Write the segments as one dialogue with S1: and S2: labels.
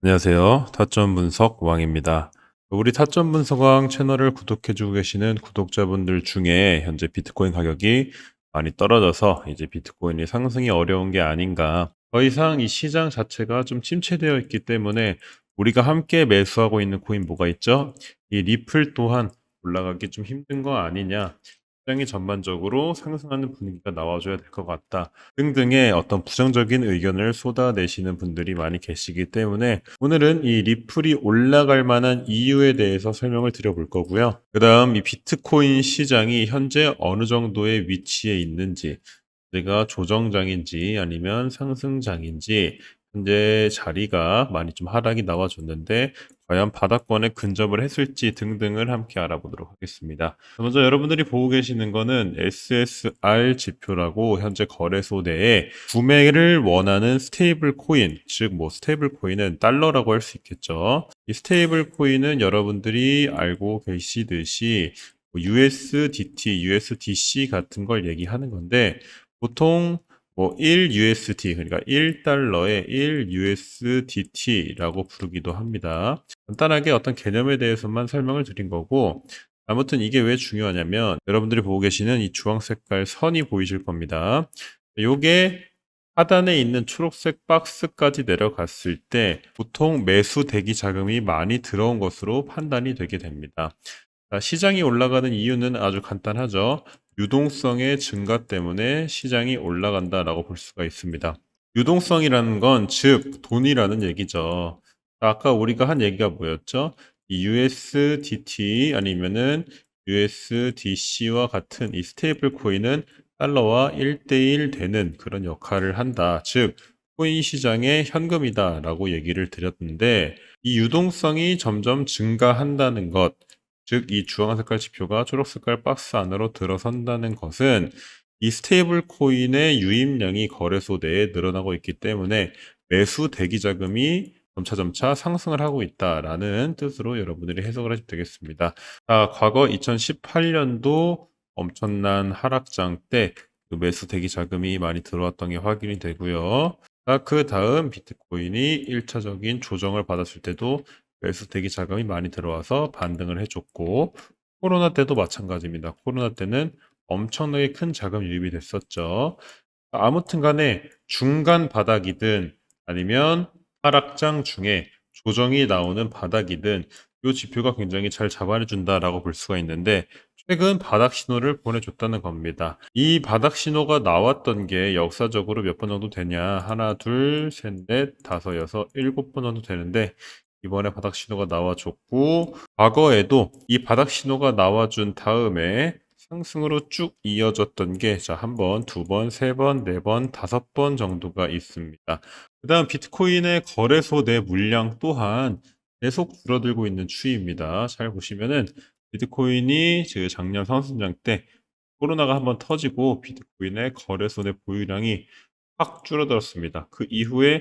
S1: 안녕하세요. 타점 분석 왕입니다. 우리 타점 분석왕 채널을 구독해주고 계시는 구독자분들 중에 현재 비트코인 가격이 많이 떨어져서 이제 비트코인이 상승이 어려운 게 아닌가. 더 이상 이 시장 자체가 좀 침체되어 있기 때문에 우리가 함께 매수하고 있는 코인 뭐가 있죠? 이 리플 또한 올라가기 좀 힘든 거 아니냐. 시장이 전반적으로 상승하는 분위기가 나와줘야 될 것 같다. 등등의 어떤 부정적인 의견을 쏟아내시는 분들이 많이 계시기 때문에 오늘은 이 리플이 올라갈 만한 이유에 대해서 설명을 드려볼 거고요. 그 다음 이 비트코인 시장이 현재 어느 정도의 위치에 있는지, 내가 조정장인지 아니면 상승장인지, 현재 자리가 많이 좀 하락이 나와줬는데 과연 바닥권에 근접을 했을지 등등을 함께 알아보도록 하겠습니다. 먼저 여러분들이 보고 계시는 거는 SSR 지표라고 현재 거래소 내에 구매를 원하는 스테이블 코인, 즉 뭐 스테이블 코인은 달러라고 할 수 있겠죠. 이 스테이블 코인은 여러분들이 알고 계시듯이 USDT, USDC 같은 걸 얘기하는 건데 보통 뭐 1USD, 그러니까 1달러에 1USDT라고 부르기도 합니다. 간단하게 어떤 개념에 대해서만 설명을 드린 거고, 아무튼 이게 왜 중요하냐면 여러분들이 보고 계시는 이 주황 색깔 선이 보이실 겁니다. 요게 하단에 있는 초록색 박스까지 내려갔을 때 보통 매수 대기 자금이 많이 들어온 것으로 판단이 되게 됩니다. 자, 시장이 올라가는 이유는 아주 간단하죠. 유동성의 증가 때문에 시장이 올라간다라고 볼 수가 있습니다. 유동성이라는 건 즉 돈이라는 얘기죠. 아까 우리가 한 얘기가 뭐였죠? 이 USDT 아니면은 USDC와 같은 이 스테이블 코인은 달러와 1대1 되는 그런 역할을 한다. 즉 코인 시장의 현금이다라고 얘기를 드렸는데 이 유동성이 점점 증가한다는 것, 즉 이 주황 색깔 지표가 초록 색깔 박스 안으로 들어선다는 것은 이 스테이블 코인의 유입량이 거래소 내에 늘어나고 있기 때문에 매수 대기 자금이 점차 상승을 하고 있다라는 뜻으로 여러분들이 해석을 하시면 되겠습니다. 자, 과거 2018년도 엄청난 하락장 때 그 매수 대기 자금이 많이 들어왔던 게 확인이 되고요. 자, 그 다음 비트코인이 1차적인 조정을 받았을 때도 매수 대기 자금이 많이 들어와서 반등을 해줬고, 코로나 때도 마찬가지입니다. 코로나 때는 엄청나게 큰 자금 유입이 됐었죠. 아무튼 간에 중간 바닥이든 아니면 하락장 중에 조정이 나오는 바닥이든 이 지표가 굉장히 잘 잡아준다라고 볼 수가 있는데 최근 바닥 신호를 보내줬다는 겁니다. 이 바닥 신호가 나왔던 게 역사적으로 몇 번 정도 되냐? 하나, 둘, 셋, 넷, 다섯, 여섯, 일곱 번 정도 되는데 이번에 바닥 신호가 나와줬고 과거에도 이 바닥 신호가 나와준 다음에 상승으로 쭉 이어졌던 게 자, 한 번, 두 번, 세 번, 네 번, 다섯 번 정도가 있습니다. 그다음 비트코인의 거래소 내 물량 또한 계속 줄어들고 있는 추이입니다. 잘 보시면은 비트코인이 작년 상승장 때 코로나가 한번 터지고 비트코인의 거래소 내 보유량이 확 줄어들었습니다. 그 이후에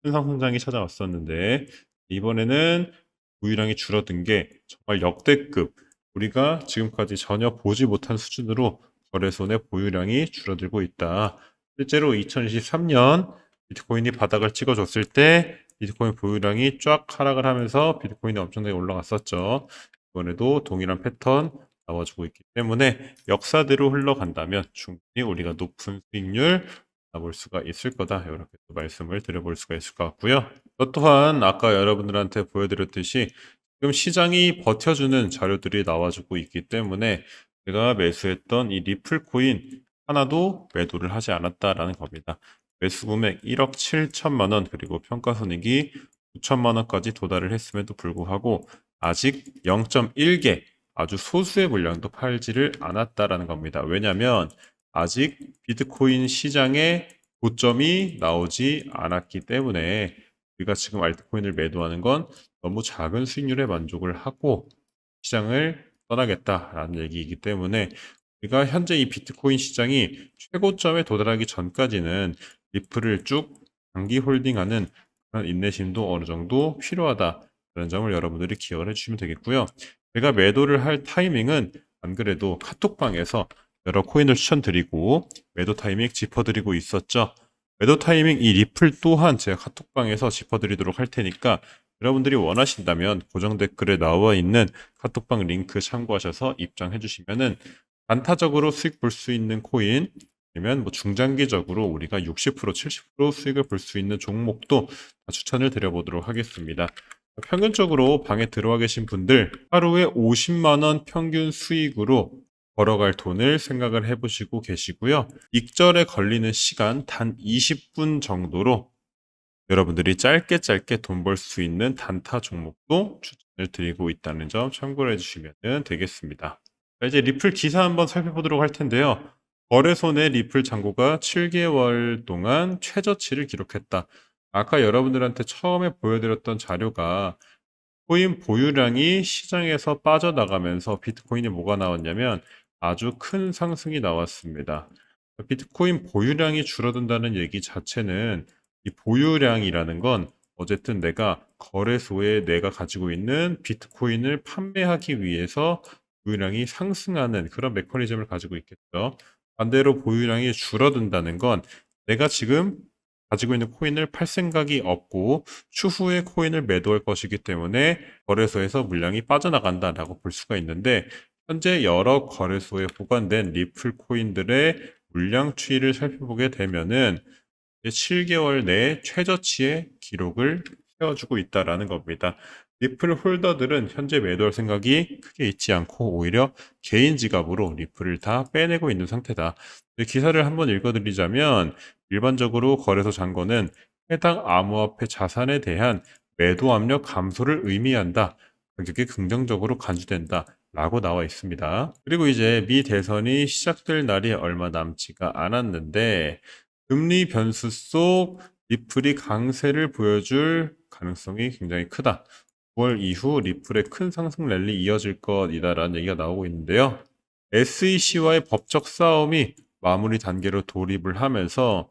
S1: 큰 상승장이 찾아왔었는데 이번에는 보유량이 줄어든 게 정말 역대급, 우리가 지금까지 전혀 보지 못한 수준으로 거래소 내 보유량이 줄어들고 있다. 실제로 2023년 비트코인이 바닥을 찍어줬을 때 비트코인 보유량이 쫙 하락을 하면서 비트코인이 엄청나게 올라갔었죠. 이번에도 동일한 패턴 나와주고 있기 때문에 역사대로 흘러간다면 충분히 우리가 높은 수익률 볼 수가 있을 거다. 이렇게 또 말씀을 드려볼 수가 있을 것 같고요. 또 또한 아까 여러분들한테 보여드렸듯이 지금 시장이 버텨주는 자료들이 나와주고 있기 때문에 제가 매수했던 이 리플 코인 하나도 매도를 하지 않았다라는 겁니다. 매수 금액 1억 7천만 원 그리고 평가손익이 9천만 원까지 도달을 했음에도 불구하고 아직 0.1개 아주 소수의 물량도 팔지를 않았다라는 겁니다. 왜냐하면 아직 비트코인 시장의 고점이 나오지 않았기 때문에 우리가 지금 알트코인을 매도하는 건 너무 작은 수익률에 만족을 하고 시장을 떠나겠다라는 얘기이기 때문에 우리가 현재 이 비트코인 시장이 최고점에 도달하기 전까지는 리플을 쭉 장기 홀딩하는 그런 인내심도 어느 정도 필요하다라는 점을 여러분들이 기억을 해주시면 되겠고요. 제가 매도를 할 타이밍은 안 그래도 카톡방에서 여러 코인을 추천드리고 매도 타이밍 짚어드리고 있었죠. 매도 타이밍 이 리플 또한 제가 카톡방에서 짚어드리도록 할 테니까 여러분들이 원하신다면 고정 댓글에 나와 있는 카톡방 링크 참고하셔서 입장해 주시면은 단타적으로 수익 볼 수 있는 코인 아니면 뭐 중장기적으로 우리가 60%, 70% 수익을 볼 수 있는 종목도 추천을 드려보도록 하겠습니다. 평균적으로 방에 들어와 계신 분들 하루에 50만 원 평균 수익으로 벌어갈 돈을 생각을 해보시고 계시고요. 익절에 걸리는 시간 단 20분 정도로 여러분들이 짧게 돈 벌 수 있는 단타 종목도 추천을 드리고 있다는 점 참고를 해주시면 되겠습니다. 자, 이제 리플 기사 한번 살펴보도록 할 텐데요. 거래소 내 리플 잔고가 7개월 동안 최저치를 기록했다. 아까 여러분들한테 처음에 보여드렸던 자료가 코인 보유량이 시장에서 빠져나가면서 비트코인이 뭐가 나왔냐면 아주 큰 상승이 나왔습니다. 비트코인 보유량이 줄어든다는 얘기 자체는 이 보유량이라는 건 어쨌든 내가 거래소에 내가 가지고 있는 비트코인을 판매하기 위해서 보유량이 상승하는 그런 메커니즘을 가지고 있겠죠. 반대로 보유량이 줄어든다는 건 내가 지금 가지고 있는 코인을 팔 생각이 없고 추후에 코인을 매도할 것이기 때문에 거래소에서 물량이 빠져나간다라고 볼 수가 있는데 현재 여러 거래소에 보관된 리플 코인들의 물량 추이를 살펴보게 되면은 7개월 내에 최저치의 기록을 세워주고 있다라는 겁니다. 리플 홀더들은 현재 매도할 생각이 크게 있지 않고 오히려 개인 지갑으로 리플을 다 빼내고 있는 상태다. 기사를 한번 읽어드리자면 일반적으로 거래소 잔고는 해당 암호화폐 자산에 대한 매도 압력 감소를 의미한다. 가격이 긍정적으로 간주된다. 라고 나와 있습니다. 그리고 이제 미 대선이 시작될 날이 얼마 남지가 않았는데 금리 변수 속 리플이 강세를 보여줄 가능성이 굉장히 크다. 9월 이후 리플의 큰 상승 랠리 이어질 것이다라는 얘기가 나오고 있는데요. SEC와의 법적 싸움이 마무리 단계로 돌입을 하면서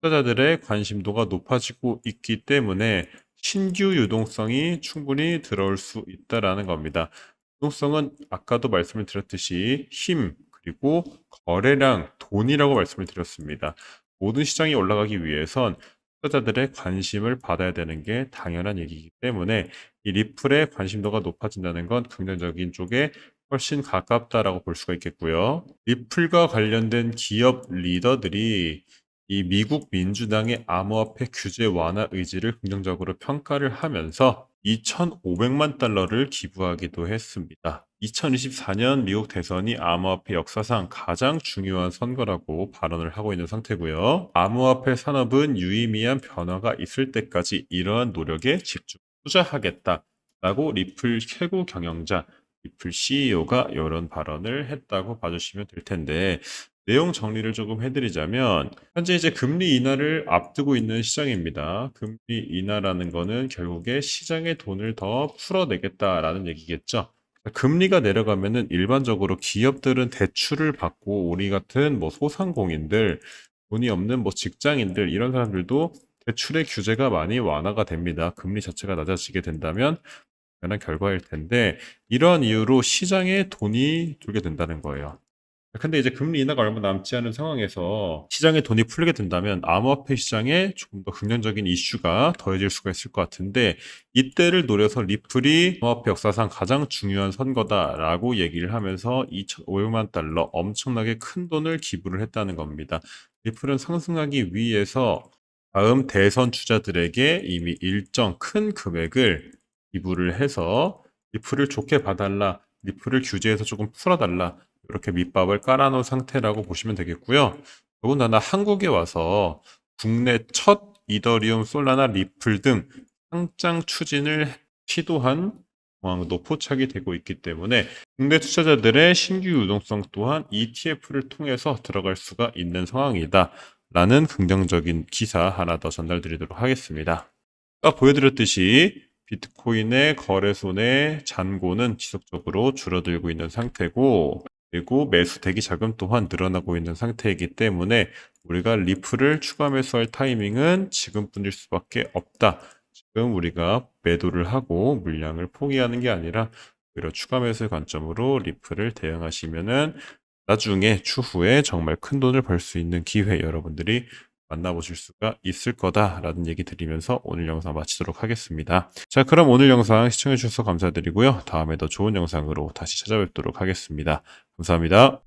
S1: 투자자들의 관심도가 높아지고 있기 때문에 신규 유동성이 충분히 들어올 수 있다라는 겁니다. 유동성은 아까도 말씀을 드렸듯이 힘, 그리고 거래량, 돈이라고 말씀을 드렸습니다. 모든 시장이 올라가기 위해선 투자자들의 관심을 받아야 되는 게 당연한 얘기이기 때문에 이 리플의 관심도가 높아진다는 건 긍정적인 쪽에 훨씬 가깝다라고 볼 수가 있겠고요. 리플과 관련된 기업 리더들이 이 미국 민주당의 암호화폐 규제 완화 의지를 긍정적으로 평가를 하면서 2,500만 달러를 기부하기도 했습니다. 2024년 미국 대선이 암호화폐 역사상 가장 중요한 선거라고 발언을 하고 있는 상태고요. 암호화폐 산업은 유의미한 변화가 있을 때까지 이러한 노력에 집중 투자하겠다라고 리플 최고 경영자 리플 CEO가 이런 발언을 했다고 봐주시면 될 텐데 내용 정리를 조금 해드리자면 현재 이제 금리 인하를 앞두고 있는 시장입니다. 금리 인하라는 거는 결국에 시장의 돈을 더 풀어내겠다라는 얘기겠죠. 금리가 내려가면은 일반적으로 기업들은 대출을 받고 우리 같은 뭐 소상공인들, 돈이 없는 뭐 직장인들 이런 사람들도 대출의 규제가 많이 완화가 됩니다. 금리 자체가 낮아지게 된다면 당연한 결과일 텐데 이러한 이유로 시장에 돈이 돌게 된다는 거예요. 근데 이제 금리 인하가 얼마 남지 않은 상황에서 시장에 돈이 풀리게 된다면 암호화폐 시장에 조금 더 긍정적인 이슈가 더해질 수가 있을 것 같은데 이때를 노려서 리플이 암호화폐 역사상 가장 중요한 선거다라고 얘기를 하면서 2,500만 달러 엄청나게 큰 돈을 기부를 했다는 겁니다. 리플은 상승하기 위해서 다음 대선 주자들에게 이미 일정 큰 금액을 기부를 해서 리플을 좋게 봐달라, 리플을 규제해서 조금 풀어달라 이렇게 밑밥을 깔아놓은 상태라고 보시면 되겠고요. 더군다나 한국에 와서 국내 첫 이더리움, 솔라나, 리플 등 상장 추진을 시도한 상황도 포착이 되고 있기 때문에 국내 투자자들의 신규 유동성 또한 ETF를 통해서 들어갈 수가 있는 상황이다. 라는 긍정적인 기사 하나 더 전달드리도록 하겠습니다. 아까 보여드렸듯이 비트코인의 거래소 내 잔고는 지속적으로 줄어들고 있는 상태고 그리고 매수 대기 자금 또한 늘어나고 있는 상태이기 때문에 우리가 리플을 추가 매수할 타이밍은 지금뿐일 수밖에 없다. 지금 우리가 매도를 하고 물량을 포기하는 게 아니라 오히려 추가 매수의 관점으로 리플을 대응하시면은 나중에 추후에 정말 큰 돈을 벌 수 있는 기회 여러분들이 만나보실 수가 있을 거다라는 얘기 드리면서 오늘 영상 마치도록 하겠습니다. 자, 그럼 오늘 영상 시청해 주셔서 감사드리고요. 다음에 더 좋은 영상으로 다시 찾아뵙도록 하겠습니다. 감사합니다.